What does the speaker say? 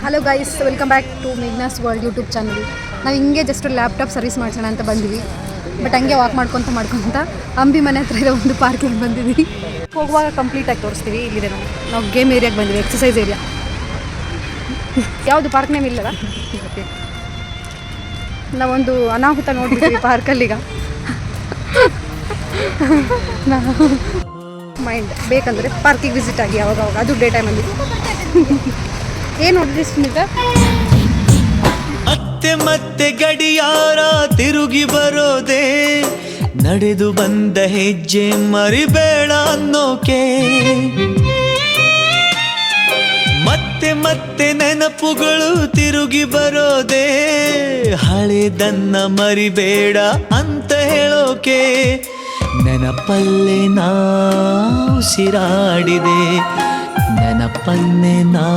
Hello guys, welcome back to Meghna's world YouTube channel. ನಾವು ಹಿಂಗೆ just laptop service ಮಾಡ್ಸೋಣ ಅಂತ ಬಂದಿವಿ. ಬಟ್ ಹಂಗೆ ವಾಕ್ ಮಾಡ್ಕೊತ ಅಂಬಿ ಮನೆ ಹತ್ರ ಇರೋ ಒಂದು ಪಾರ್ಕಿಗೆ ಬಂದಿದ್ದೀವಿ. ಹೋಗುವಾಗ ಕಂಪ್ಲೀಟಾಗಿ ತೋರಿಸ್ತೀವಿ. ಇಲ್ಲಿದೆ ನಾವು ಗೇಮ್ ಏರಿಯಾಗೆ ಬಂದಿವಿ, ಎಕ್ಸಸೈಸ್ ಏರಿಯಾ. ಯಾವುದು ಪಾರ್ಕ್ ನೇಮ್ ಇಲ್ಲದ, ನಾವೊಂದು ಅನಾಹುತ ನೋಡ್ಬಿಡ್ತೀವಿ ಪಾರ್ಕಲ್ಲೀಗ. ಮೈಂಡ್ ಬೇಕಂದರೆ ಪಾರ್ಕಿಗೆ ವಿಸಿಟ್ ಆಗಿ ಯಾವಾಗ ಅದು ಡೇ ಟೈಮಲ್ಲಿ. ಏನು ನೋಡಿದ್ರಿ ಸ್ಮಿತಾ? ಮತ್ತೆ ಮತ್ತೆ ಗಡಿಯಾರ ತಿರುಗಿ ಬರೋದೆ, ನಡೆದು ಬಂದ ಹೆಜ್ಜೆ ಮರಿಬೇಡ ಅನ್ನೋಕೆ. ಮತ್ತೆ ಮತ್ತೆ ನೆನಪುಗಳು ತಿರುಗಿ ಬರೋದೆ, ಹಳೆದನ್ನ ಮರಿಬೇಡ ಅಂತ ಹೇಳೋಕೆ. ನೆನಪಲ್ಲೇ ನಾ ಉಸಿರಾಡಿದೆ, ನೆನಪನ್ನೇ ನಾ